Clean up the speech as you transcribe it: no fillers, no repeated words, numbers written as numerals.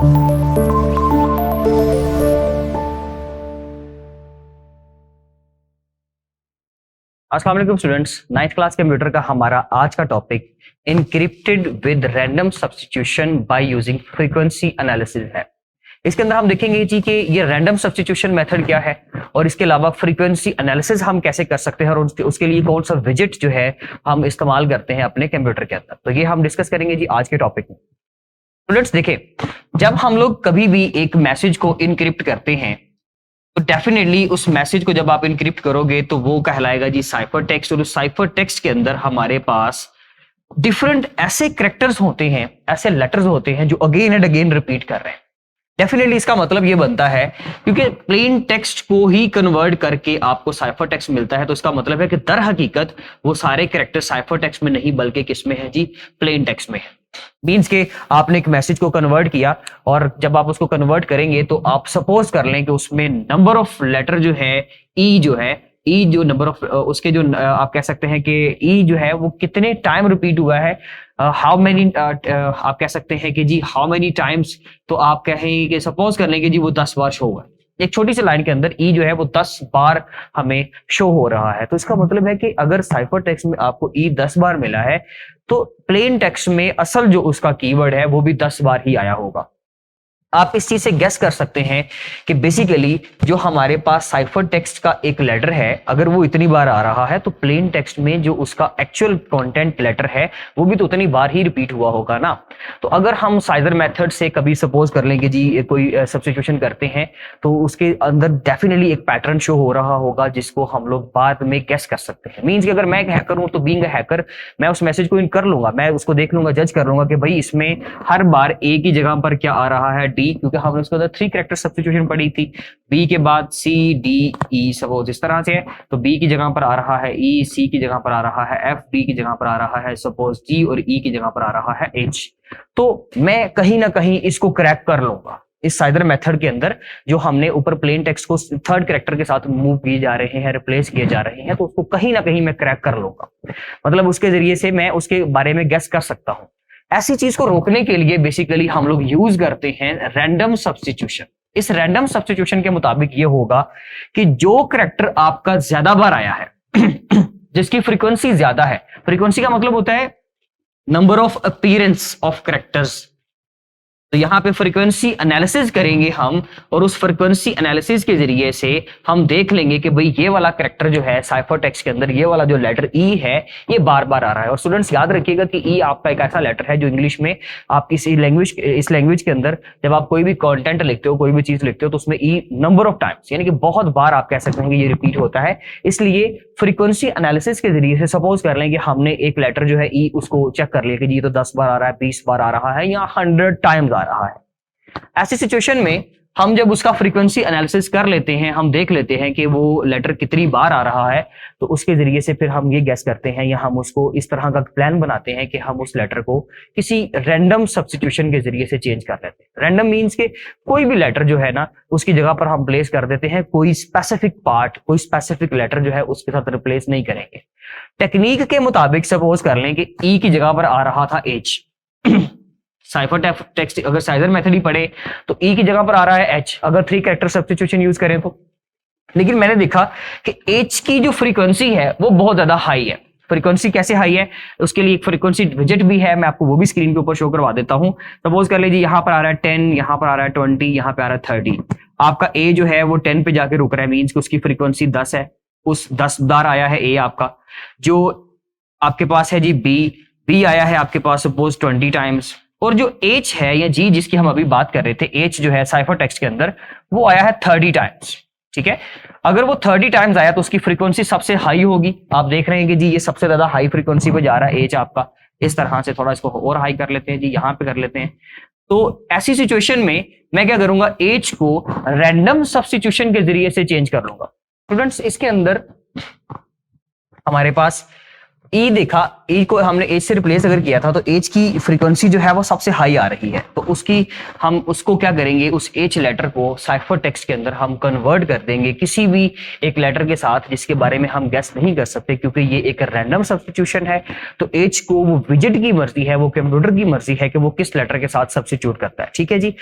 अस्सलाम वालेकुम students, 9th class computer का हमारा आज का topic encrypted with random substitution by using frequency analysis है। इसके अंदर हम देखेंगे जी कि ये रैंडम सब्स्टिट्यूशन मेथड क्या है और इसके अलावा फ्रीक्वेंसी एनालिसिस हम कैसे कर सकते हैं और उसके लिए कौन सा विजेट जो है हम इस्तेमाल करते हैं अपने कंप्यूटर के अंदर। तो ये हम डिस्कस करेंगे जी आज के टॉपिक में। स्टूडेंट्स देखें, जब हम लोग कभी भी एक मैसेज को इनक्रिप्ट करते हैं तो डेफिनेटली उस मैसेज को जब आप इनक्रिप्ट करोगे तो वो कहलाएगा जी साइफर टेक्स्ट। और उस साइफर टेक्स्ट के अंदर हमारे पास डिफरेंट ऐसे कैरेक्टर्स होते हैं, ऐसे लेटर्स होते हैं जो अगेन एंड अगेन रिपीट कर रहे हैं। डेफिनेटली इसका मतलब ये बनता है, क्योंकि प्लेन टेक्स्ट को ही कन्वर्ट करके आपको साइफर टेक्स्ट मिलता है, तो इसका मतलब है कि दर हकीकत वो सारे कैरेक्टर साइफर टेक्स्ट में नहीं बल्कि किस में है जी, प्लेन टेक्स्ट में है। मीन्स के आपने एक मैसेज को कन्वर्ट किया और जब आप उसको कन्वर्ट करेंगे तो आप सपोज कर लें कि उसमें नंबर ऑफ लेटर जो है ई जो नंबर ऑफ उसके जो आप कह सकते हैं कि ई जो है वो कितने टाइम रिपीट हुआ है, हाउ मेनी आप कह सकते हैं कि जी हाउ मेनी टाइम्स, तो आप कहें कि सपोज कर लें कि जी वो 10 बार शो हुआ। एक छोटी सी लाइन के अंदर ई जो है वो 10 बार हमें शो हो रहा है, तो इसका मतलब है कि अगर साइफर टेक्स्ट में आपको ई 10 बार मिला है तो प्लेन टेक्स्ट में असल जो उसका कीवर्ड है वो भी 10 बार ही आया होगा। आप इस चीज से गेस कर सकते हैं कि बेसिकली जो हमारे पास साइफर टेक्स्ट का एक लेटर है अगर वो इतनी बार आ रहा है तो प्लेन टेक्स्ट में जो उसका एक्चुअल कंटेंट लेटर है वो भी तो उतनी बार ही रिपीट हुआ होगा ना। तो अगर हम साइजर मेथड से कभी सपोज कर लेंगे जी कोई सब्स्टिट्यूशन करते हैं तो उसके अंदर डेफिनेटली एक पैटर्न शो हो रहा होगा जिसको हम लोग बाद में गेस कर सकते हैं। मीन्स कि अगर मैं एक हैकर हूं तो बीइंग अ हैकर मैं उस मैसेज को इन कर लूंगा, मैं उसको देख लूंगा, जज कर लूंगा कि भाई इसमें हर बार ए की जगह पर क्या आ रहा है, क्योंकि हमने उसके अंदर 3 कैरेक्टर सब्स्टिट्यूशन पढ़ी थी, बी के बाद सी डी ई, सपोज इस तरह से है तो बी की जगह पर आ रहा है ई, सी की जगह पर आ रहा है एफ, बी की जगह पर आ रहा है सपोज जी और ई की जगह पर आ रहा है एच। तो मैं कहीं ना कहीं इसको क्रैक कर लूंगा इस साइडर मेथड के अंदर। जो हमने ऊपर प्लेन टेक्स्ट को थर्ड कैरेक्टर के साथ मूव किए जा रहे हैं, रिप्लेस किए जा रहे हैं, तो उसको कहीं ना कहीं मैं क्रैक कर लूंगा, मतलब उसके जरिए से मैं उसके बारे में गेस कर सकता हूं। ऐसी चीज को रोकने के लिए बेसिकली हम लोग यूज करते हैं रैंडम सब्स्टिट्यूशन। इस रैंडम सब्स्टिट्यूशन के मुताबिक ये होगा कि जो कैरेक्टर आपका ज्यादा बार आया है जिसकी फ्रीक्वेंसी ज्यादा है, फ्रीक्वेंसी का मतलब होता है number of appearance of characters, तो यहां पे फ्रीक्वेंसी एनालिसिस करेंगे हम और उस फ्रीक्वेंसी एनालिसिस के जरिए से हम देख लेंगे कि भाई ये वाला कैरेक्टर जो है साइफर टेक्स्ट के अंदर ये वाला जो लेटर ई है ये बार बार आ रहा है। और स्टूडेंट्स याद रखिएगा कि ई आपका एक ऐसा लेटर है जो इंग्लिश में आप इस लैंग्वेज के अंदर जब आप कोई भी कंटेंट लिखते हो, कोई भी चीज लिखते हो, तो उसमें ई नंबर ऑफ टाइम्स यानी कि बहुत बार आप कह सकते हैं कि ये रिपीट होता है। इसलिए फ्रीक्वेंसी एनालिसिस के जरिए से सपोज कर लें कि हमने एक लेटर जो है ई उसको चेक कर लिया कि जी तो 10 बार आ रहा है, 20 बार आ रहा है या 100 टाइम्स आ रहा है। ऐसी सिचुएशन में हम जब उसका फ्रीक्वेंसी एनालिसिस कर लेते हैं, हम देख लेते हैं कि वो लेटर कितनी बार आ रहा है, तो उसके जरिए से फिर हम ये गेस करते हैं या हम उसको इस तरह का प्लान बनाते हैं कि हम उस लेटर को किसी रैंडम सब्स्टिट्यूशन के जरिए से चेंज कर लेते हैं। रैंडम मीन्स के कोई भी लेटर जो है ना उसकी जगह पर हम प्लेस कर देते हैं, कोई स्पेसिफिक पार्ट, कोई स्पेसिफिक लेटर जो है उसके साथ रिप्लेस नहीं करेंगे। टेक्निक के मुताबिक सपोज कर लें कि ई की जगह पर आ रहा था एच साइफर टेक्स्ट अगर साइजर मेथड ही पढ़े तो ई की जगह पर आ रहा है एच, अगर 3 कैरेक्टर सब्स्टिट्यूशन यूज करें तो। लेकिन मैंने देखा कि एच की जो फ्रीक्वेंसी है वो बहुत ज्यादा हाई है। फ्रीक्वेंसी कैसे हाई है उसके लिए एक फ्रीक्वेंसी विजेट भी है, मैं आपको वो भी स्क्रीन के ऊपर शो करवा देता हूं। सपोज कर लीजिए यहां पर आ रहा है 10, यहां पर आ रहा है 20, यहां पे आ रहा है 30। आपका ए जो है वो 10 पे जाके रुक रहा है, मीन्स कि उसकी फ्रीक्वेंसी 10 है, उस 10 बार आया है ए आपका। जो आपके पास है जी बी आया है आपके पास सपोज 20 टाइम्स। और जो एच है या जी जिसकी हम अभी बात कर रहे थे, एच जो है साइफर टेक्स्ट के अंदर वो आया है 30 टाइम्स। ठीक है, अगर वो 30 टाइम्स आया तो उसकी फ्रीक्वेंसी सबसे हाई होगी। आप देख रहे हैं कि जी ये सबसे ज्यादा हाई फ्रीक्वेंसी पे जा रहा है एच आपका। इस तरह से थोड़ा इसको और हाई कर लेते हैं जी, यहां पे कर लेते हैं। तो ऐसी सिचुएशन में मैं क्या करूंगा, एच को रैंडम सब्स्टिट्यूशन के जरिए से चेंज कर लूंगा। स्टूडेंट्स इसके अंदर हमारे पास ई देखा, ई को हमने एज से रिप्लेस अगर किया था तो एज की फ्रीक्वेंसी जो है वो सबसे हाई आ रही है, तो उसकी हम उसको क्या करेंगे, उस एच लेटर को साइफर टेक्स्ट के अंदर हम कन्वर्ट कर देंगे किसी भी एक लेटर के साथ जिसके बारे में हम गेस नहीं कर सकते, क्योंकि ये एक रैंडम सब्स्टिट्यूशन है। तो एज को वो विजिट की मर्जी है, वो कंप्यूटर की मर्जी है कि वो किस लेटर के साथ सब्स्टिट्यूट करता है। ठीक है जी।